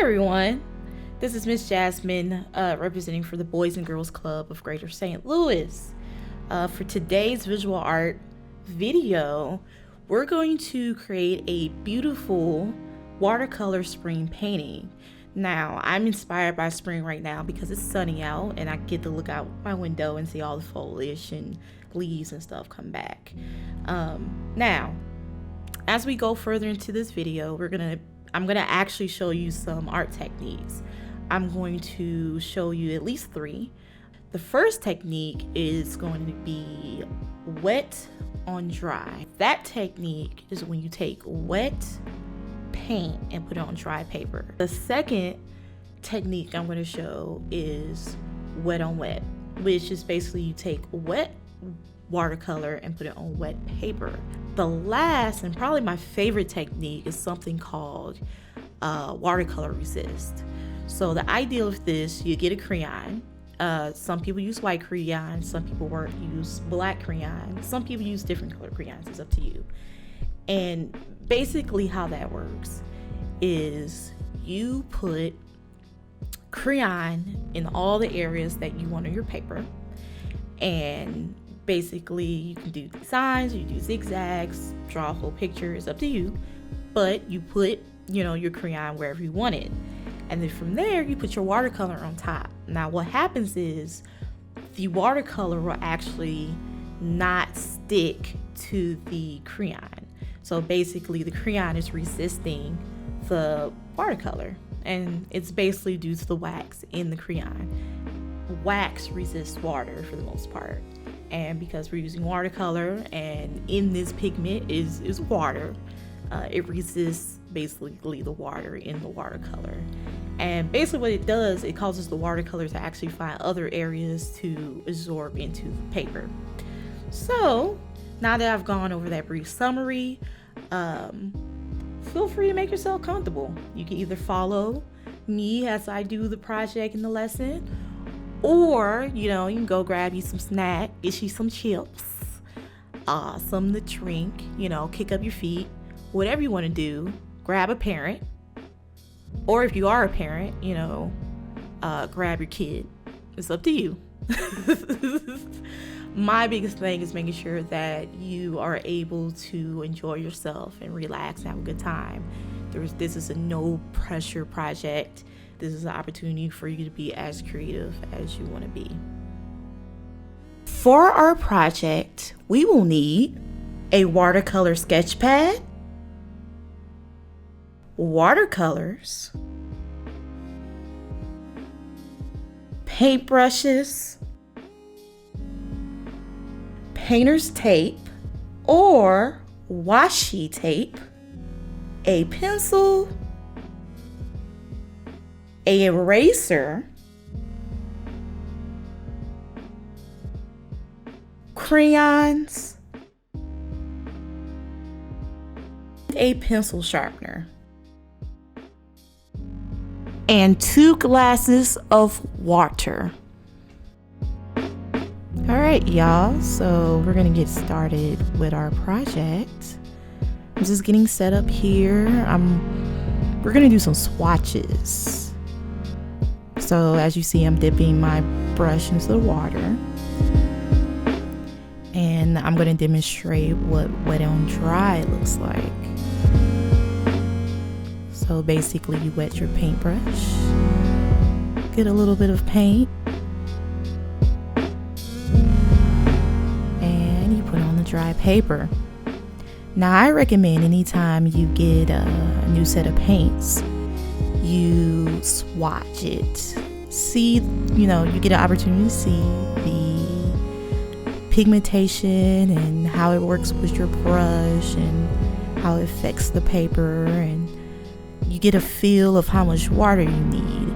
everyone, this is Miss Jasmine representing for the Boys and Girls Club of Greater St. Louis. For today's visual art video, we're going to create a beautiful watercolor spring painting. Now, I'm inspired by spring right now because it's sunny out and I get to look out my window and see all the foliage and leaves and stuff come back. Now, as we go further into this video, I'm gonna actually show you some art techniques. I'm going to show you at least 3. The first technique is going to be wet on dry. That technique is when you take wet paint and put it on dry paper. The second technique I'm going to show is wet on wet, which is basically you take wet watercolor and put it on wet paper. The last and probably my favorite technique is something called watercolor resist. So the idea of this, you get a crayon. Some people use white crayon, some people use black crayon, some people use different color crayons, it's up to you. And basically how that works is you put crayon in all the areas that you want on your paper, and basically you can do designs, you do zigzags, draw a whole picture, it's up to you, but you put your crayon wherever you want it. And then from there, you put your watercolor on top. Now, what happens is the watercolor will actually not stick to the crayon. So basically, the crayon is resisting the watercolor. And it's basically due to the wax in the crayon. Wax resists water for the most part. And because we're using watercolor, and in this pigment is water, it resists basically the water in the watercolor. And basically what it does, it causes the watercolor to actually find other areas to absorb into the paper. So now that I've gone over that brief summary, feel free to make yourself comfortable. You can either follow me as I do the project in the lesson, or you can go grab you some snack, get you some chips, something to drink, kick up your feet, whatever you want to do. Grab a parent, or if you are a parent, grab your kid. It's up to you. My biggest thing is making sure that you are able to enjoy yourself and relax and have a good time. This is a no pressure project. This is an opportunity for you to be as creative as you want to be. For our project, we will need a watercolor sketch pad, watercolors, paintbrushes, painter's tape or washi tape, a pencil, an eraser, crayons, a pencil sharpener, and 2 glasses of water. All right, y'all, so we're gonna get started with our project. I'm just getting set up here. We're gonna do some swatches. So as you see, I'm dipping my brush into the water, and I'm gonna demonstrate what wet on dry looks like. So basically you wet your paintbrush, get a little bit of paint, and you put on the dry paper. Now I recommend anytime you get a new set of paints, you swatch it. See, you get an opportunity to see the pigmentation and how it works with your brush and how it affects the paper, and you get a feel of how much water you need.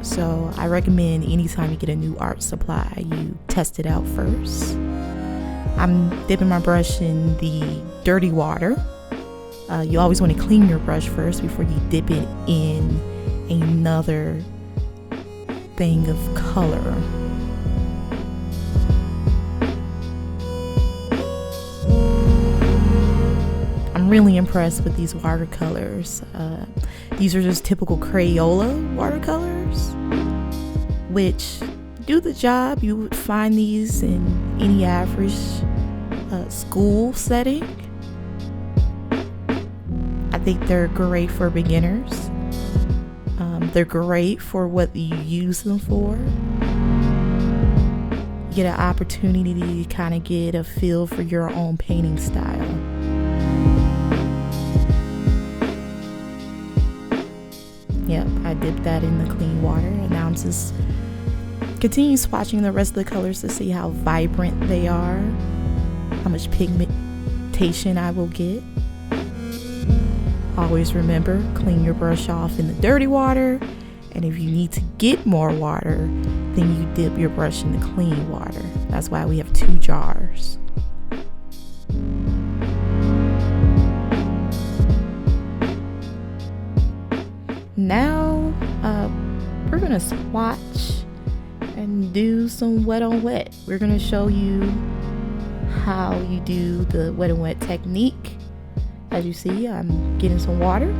So I recommend anytime you get a new art supply, you test it out first. I'm dipping my brush in the dirty water. You always want to clean your brush first before you dip it in another thing of color. I'm really impressed with these watercolors. These are just typical Crayola watercolors, which do the job. You would find these in any average school setting. I think they're great for beginners. They're great for what you use them for. You get an opportunity to kind of get a feel for your own painting style. Yep, I dipped that in the clean water, and now I'm just continue swatching the rest of the colors to see how vibrant they are, how much pigmentation I will get. Always remember, clean your brush off in the dirty water, and if you need to get more water, then you dip your brush in the clean water. That's why we have 2 jars. Now, we're gonna swatch and do some wet on wet. We're gonna show you how you do the wet on wet technique. As you see, I'm getting some water.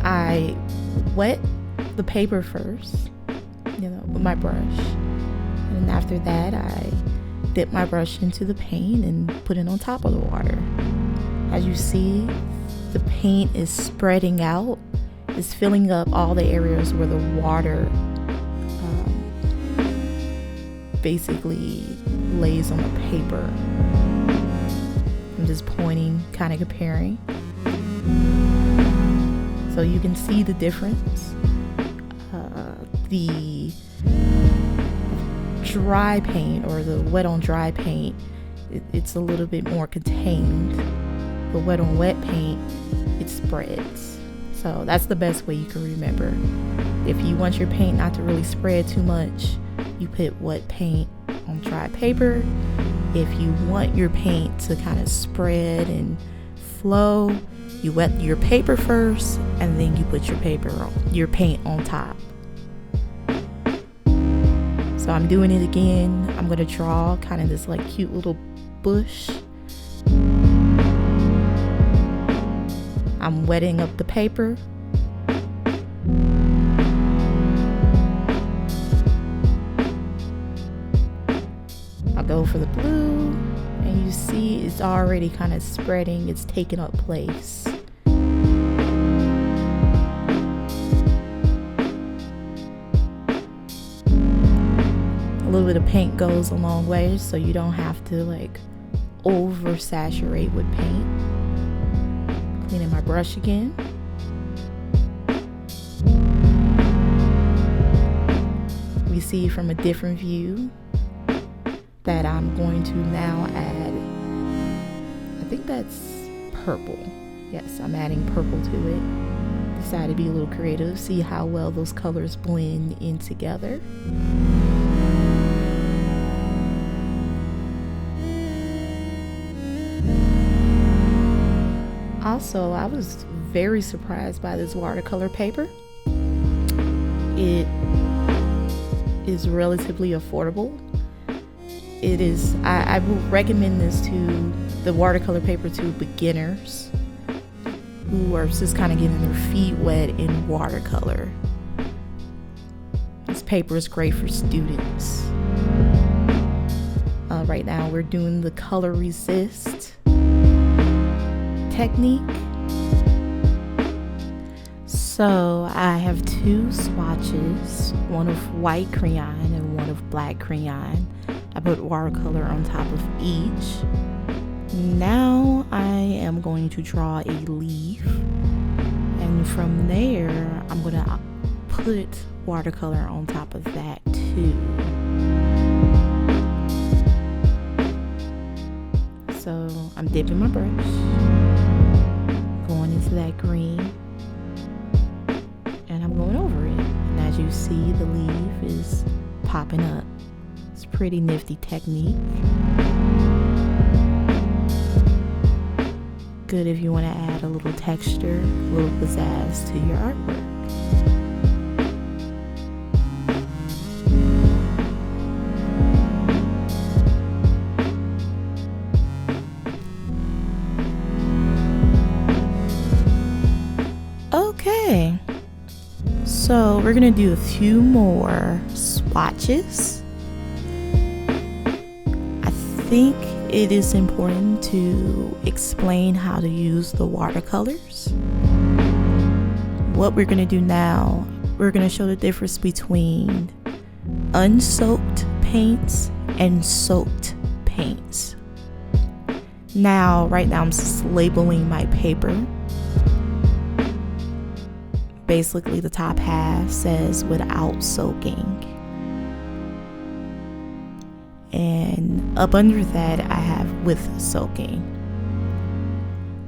I wet the paper first, with my brush. And after that, I dip my brush into the paint and put it on top of the water. As you see, the paint is spreading out. It's filling up all the areas where the water basically lays on the paper. I'm just pointing, kind of comparing. So you can see the difference. The dry paint or the wet on dry paint, it's a little bit more contained. The wet on wet paint, it spreads. So that's the best way you can remember. If you want your paint not to really spread too much, you put wet paint on dry paper. If you want your paint to kind of spread and flow, you wet your paper first, and then you put your paint on top. So I'm doing it again. I'm gonna draw kind of this like cute little bush. I'm wetting up the paper. I'll go for the blue, and you see it's already kind of spreading. It's taking up place. A little bit of paint goes a long way, so you don't have to like oversaturate with paint. Cleaning my brush again. We see from a different view that I'm going to now add, I think that's purple. Yes, I'm adding purple to it. Decided to be a little creative, see how well those colors blend in together. Also, I was very surprised by this watercolor paper. It is relatively affordable. It is, I will recommend this to the watercolor paper to beginners who are just kind of getting their feet wet in watercolor. This paper is great for students. Right now we're doing the color resist technique. So I have 2 swatches, one of white crayon and one of black crayon. I put watercolor on top of each. Now I am going to draw a leaf, and from there I'm going to put watercolor on top of that too. So I'm dipping my brush, going into that green, and I'm going over it. And as you see, the leaf is popping up. It's a pretty nifty technique. Good if you want to add a little texture, a little pizzazz to your artwork. So we're gonna do a few more swatches. I think it is important to explain how to use the watercolors. What we're gonna do now, we're gonna show the difference between unsoaked paints and soaked paints. Now, right now I'm just labeling my paper. Basically, the top half says without soaking. And up under that, I have with soaking.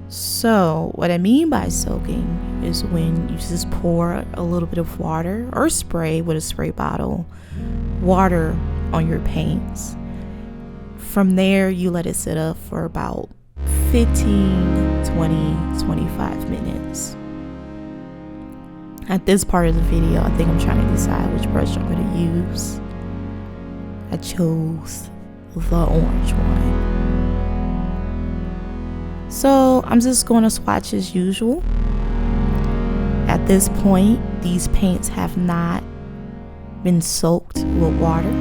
So, what I mean by soaking is when you just pour a little bit of water or spray with a spray bottle, water on your paints. From there, you let it sit up for about 15, 20, 25 minutes. At this part of the video, I think I'm trying to decide which brush I'm going to use. I chose the orange one. So I'm just going to swatch as usual. At this point, these paints have not been soaked with water.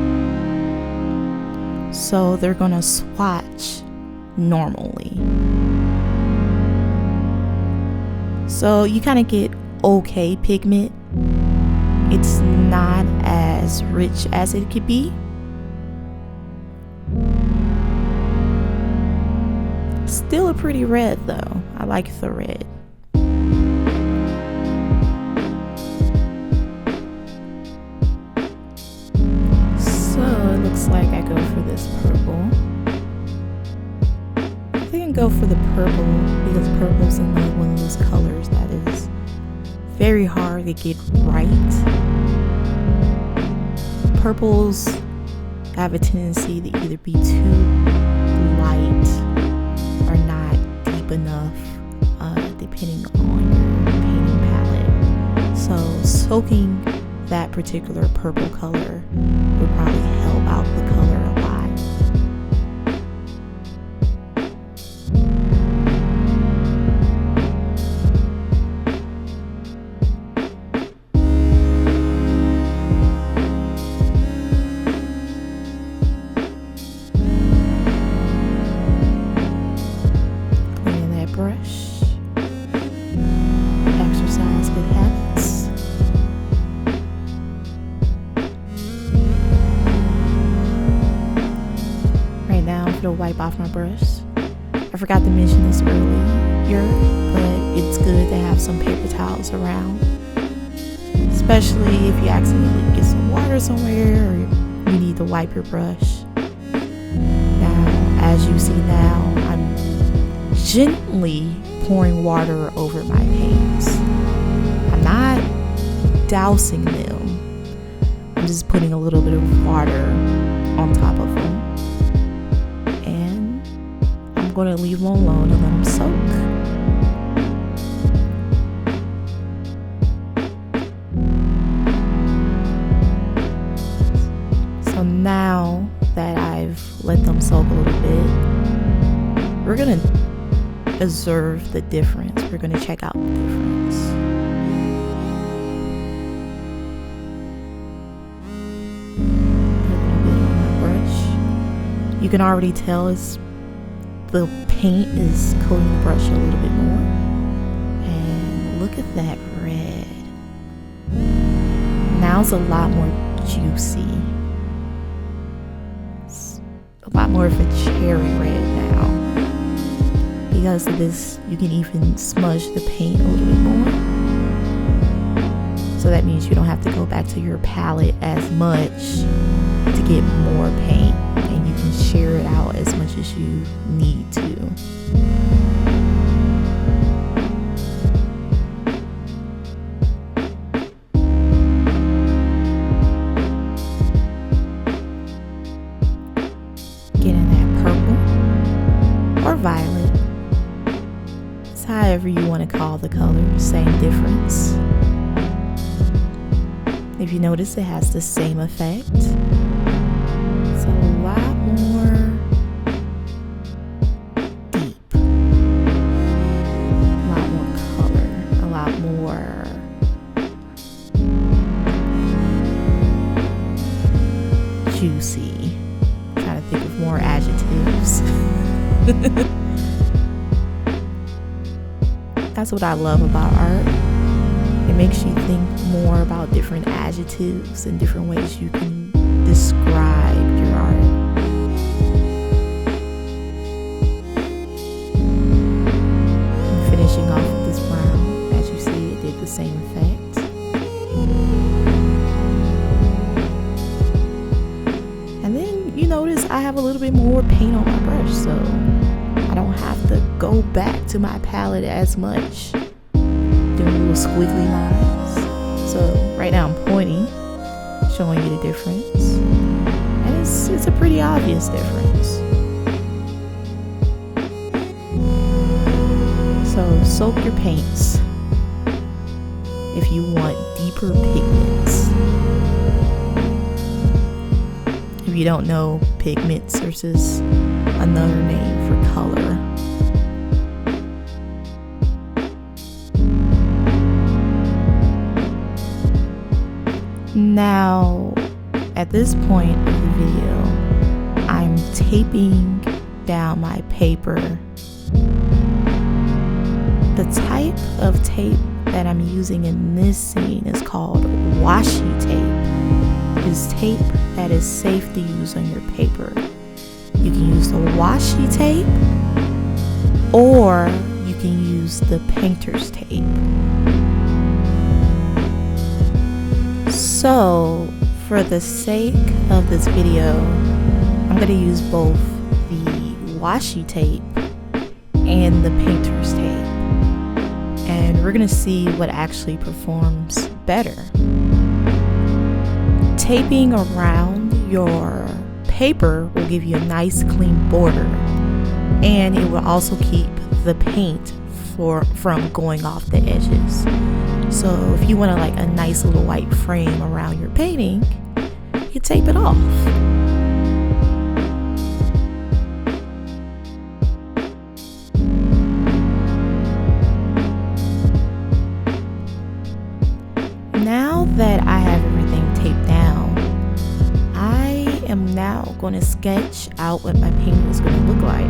So they're going to swatch normally. So you kind of get okay pigment. It's not as rich as it could be. Still a pretty red though. I like the red. So it looks like I go for this purple. I think I go for the purple because purple's another one of those colors that is very hard to get right. Purples have a tendency to either be too light or not deep enough, depending on your painting palette. So soaking that particular purple color would probably help out the color a lot. Brush, exercise good habits. Right now I'm going to wipe off my brush. I forgot to mention this earlier, but it's good to have some paper towels around, especially if you accidentally get some water somewhere or you need to wipe your brush. Now, as you see now, I'm gently pouring water over my paints. I'm not dousing them. I'm just putting a little bit of water on top of them. And I'm going to leave them alone and let them soak. So now that I've let them soak a little bit, we're going to observe the difference. We're going to check out the difference. Put a little bit on my brush. You can already tell the paint is coating the brush a little bit more. And look at that red. Now it's a lot more juicy. It's a lot more of a cherry red now. Because of this, you can even smudge the paint a little bit more. So that means you don't have to go back to your palette as much to get more paint, and you can share it out as much as you need to. Getting that purple or violet. However you want to call the color, same difference. If you notice, it has the same effect. It's a lot more deep, a lot more color, a lot more juicy. I'm trying to think of more adjectives. That's what I love about art. It makes you think more about different adjectives and different ways you can describe your art. I'm finishing off with this brown. As you see, it did the same effect. And then you notice I have a little bit more paint on my brush, so I don't have to go back to my palette as much, doing little squiggly lines. So right now I'm pointing, showing you the difference, and it's a pretty obvious difference. So soak your paints if you want deeper pigments. If you don't know, pigments are just another name for color. Now, at this point of the video, I'm taping down my paper. The type of tape that I'm using in this scene is called Washi Tape. It is tape that is safe to use on your paper. You can use the Washi Tape, or you can use the painter's tape. So, for the sake of this video, I'm going to use both the Washi Tape and the painter's tape. And we're going to see what actually performs better. Taping around your paper will give you a nice clean border, and it will also keep the paint from going off the edges. So if you want a nice little white frame around your painting, you tape it off. Now that I have everything taped down, I am now going to sketch out what my painting is going to look like.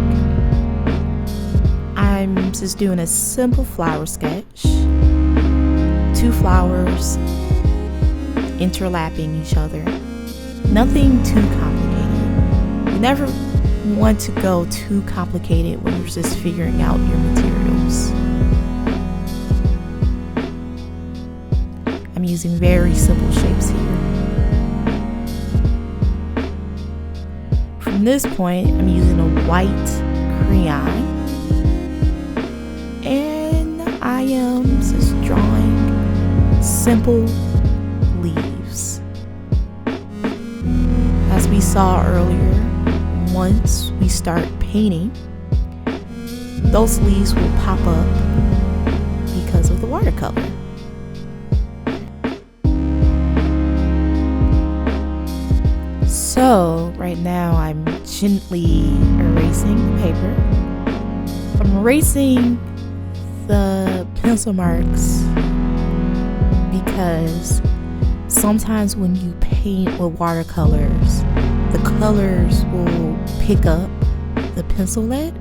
I'm just doing a simple flower sketch. 2 flowers interlapping each other. Nothing too complicated. You never want to go too complicated when you're just figuring out your materials. I'm using very simple shapes here. From this point, I'm using a white crayon, and I am just drawing simple leaves. As we saw earlier, once we start painting, those leaves will pop up because of the watercolor. So right now I'm gently erasing the paper. I'm erasing the pencil marks because sometimes when you paint with watercolors, the colors will pick up the pencil lead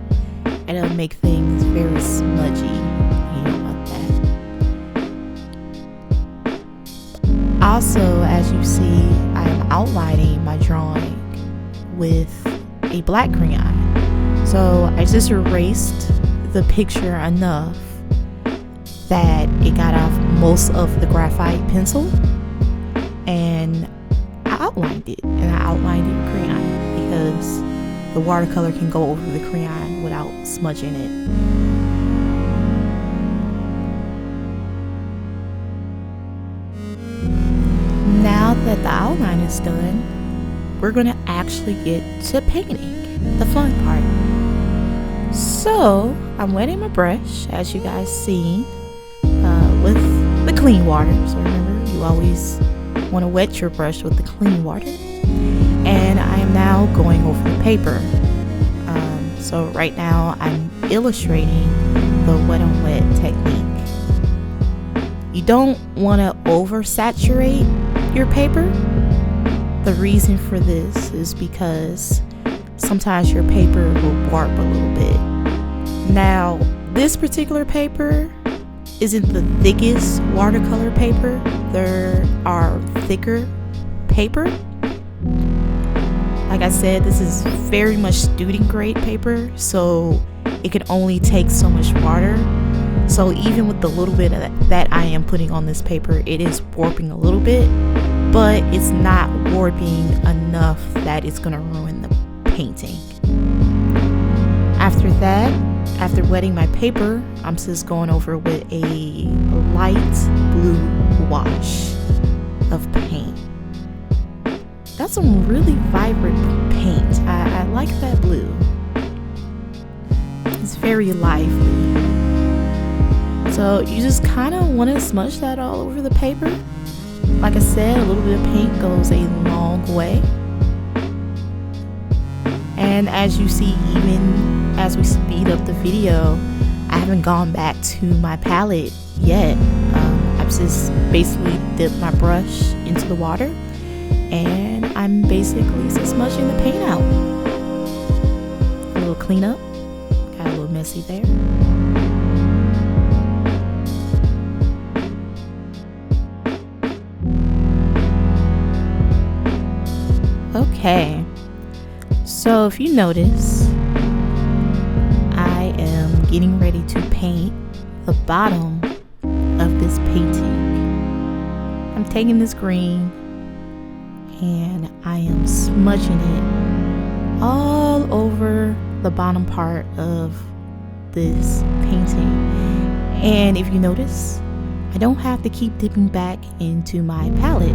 and it'll make things very smudgy. You know about that. Also, as you see, I am outlining my drawing with a black crayon. So I just erased the picture enough that it got off most of the graphite pencil, and I outlined it, and I outlined it with crayon because the watercolor can go over the crayon without smudging it. Now that the outline is done, we're going to actually get to painting, the fun part. So I'm wetting my brush, as you guys see, with the clean water. So remember, you always want to wet your brush with the clean water. And I am now going over the paper. So right now I'm illustrating the wet on wet technique. You don't want to oversaturate your paper The reason for this is because sometimes your paper will warp a little bit. Now, this particular paper isn't the thickest watercolor paper. There are thicker paper. Like I said, this is very much student grade paper, so it can only take so much water. So even with the little bit of that I am putting on this paper, it is warping a little bit, but it's not warping enough that it's gonna ruin the painting. After that, after wetting my paper, I'm just going over with a light blue wash of paint. That's some really vibrant paint. I like that blue. It's very lively. So you just kind of want to smudge that all over the paper. Like I said, a little bit of paint goes a long way. And as you see, even as we speed up the video, I haven't gone back to my palette yet. I've just basically dipped my brush into the water and I'm basically just smudging the paint out. A little cleanup, got a little messy there. Okay, so if you notice, I am getting ready to paint the bottom of this painting. I'm taking this green and I am smudging it all over the bottom part of this painting. And if you notice, I don't have to keep dipping back into my palette.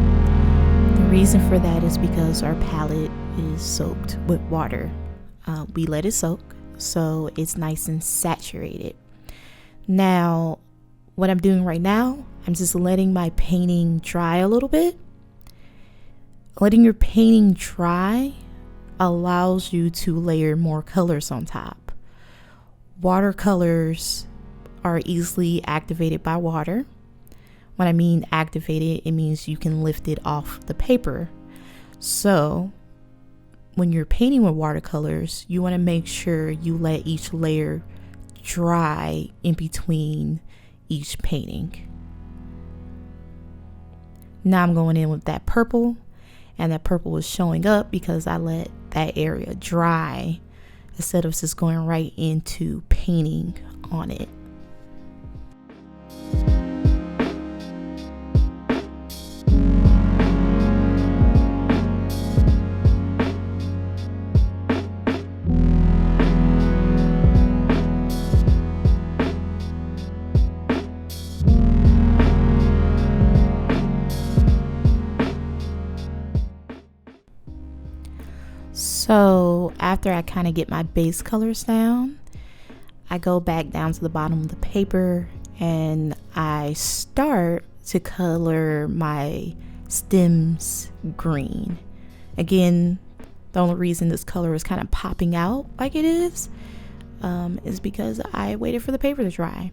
The reason for that is because our palette is soaked with water. We let it soak, so it's nice and saturated. Now, what I'm doing right now, I'm just letting my painting dry a little bit. Letting your painting dry allows you to layer more colors on top. Watercolors are easily activated by water. When I mean activated, it means you can lift it off the paper. So when you're painting with watercolors, you want to make sure you let each layer dry in between each painting. Now I'm going in with that purple, and that purple is showing up because I let that area dry instead of just going right into painting on it. So after I kind of get my base colors down, I go back down to the bottom of the paper and I start to color my stems green. Again, the only reason this color is kind of popping out like it is because I waited for the paper to dry.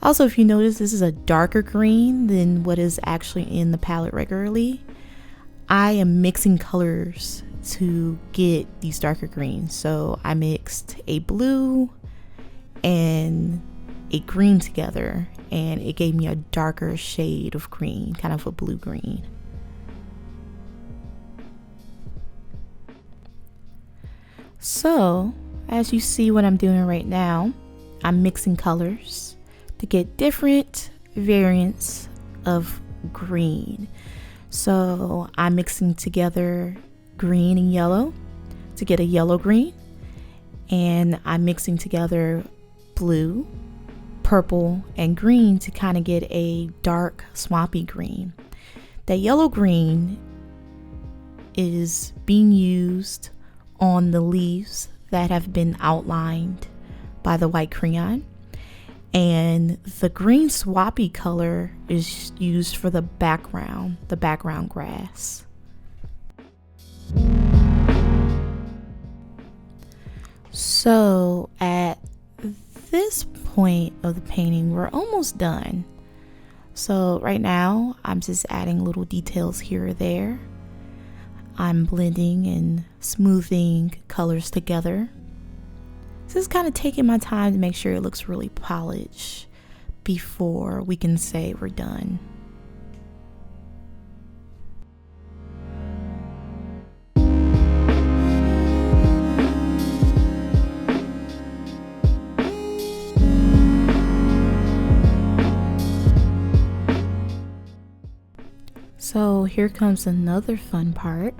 Also, if you notice, this is a darker green than what is actually in the palette regularly. I am mixing colors to get these darker greens. So I mixed a blue and a green together and it gave me a darker shade of green, kind of a blue green. So as you see what I'm doing right now, I'm mixing colors to get different variants of green. So I'm mixing together green and yellow to get a yellow green, and I'm mixing together blue, purple, and green to kind of get a dark swampy green. That yellow green is being used on the leaves that have been outlined by the white crayon, and the green swampy color is used for the background grass. So at this point of the painting, we're almost done. So right now I'm just adding little details here or there. I'm blending and smoothing colors together. Just kind of taking my time to make sure it looks really polished before we can say we're done. So here comes another fun part.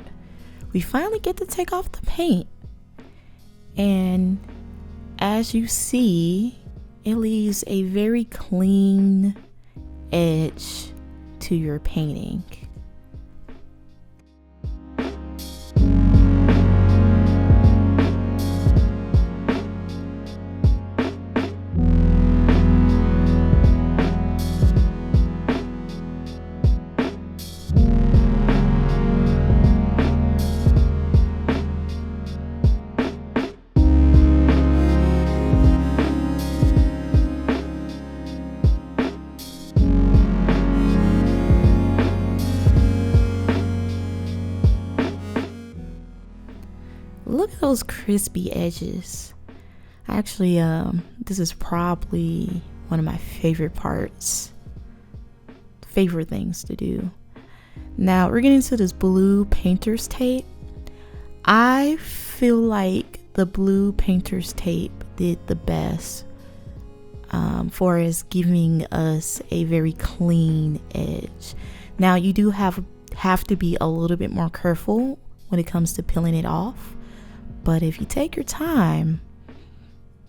We finally get to take off the paint. And as you see, it leaves a very clean edge to your painting. Look at those crispy edges. Actually, this is probably one of my favorite things to do. Now we're getting to this blue painter's tape. I feel like the blue painter's tape did the best for us giving us a very clean edge. Now you do have to be a little bit more careful when it comes to peeling it off. But if you take your time,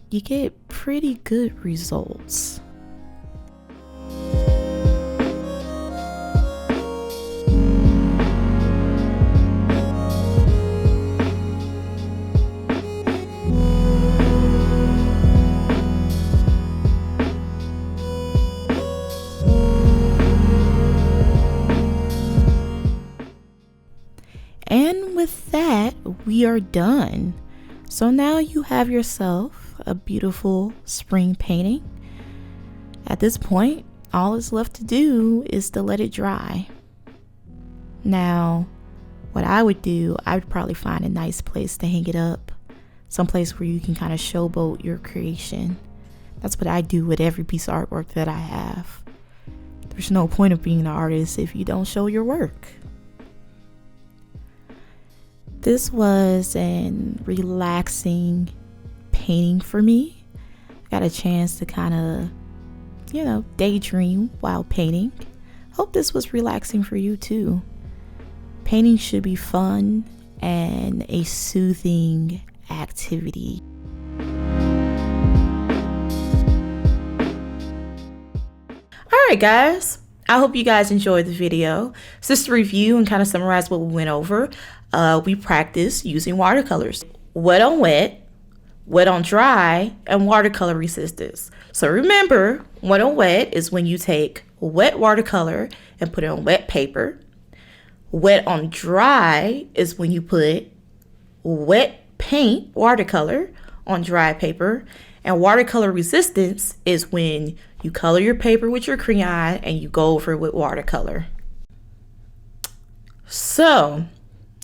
you get pretty good results. And with that, we are done. So now you have yourself a beautiful spring painting. At this point, all is left to do is to let it dry. Now, what I would do, I would probably find a nice place to hang it up. Someplace where you can kind of showboat your creation. That's what I do with every piece of artwork that I have. There's no point of being an artist if you don't show your work. This was an relaxing painting for me. Got a chance to kind of, daydream while painting. Hope this was relaxing for you too. Painting should be fun and a soothing activity. All right, guys. I hope you guys enjoyed the video. Just to review and kind of summarize what we went over, we practiced using watercolors. Wet on wet, wet on dry, and watercolor resistance. So remember, wet on wet is when you take wet watercolor and put it on wet paper. Wet on dry is when you put wet paint, watercolor, on dry paper. And watercolor resistance is when you color your paper with your crayon and you go over it with watercolor. So,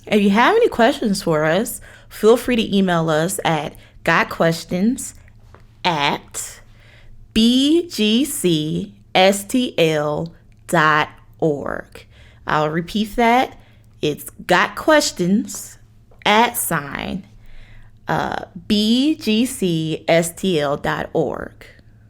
if you have any questions for us, feel free to email us at gotquestions@bgcstl.org. I'll repeat that. It's gotquestions@bgcstl.org.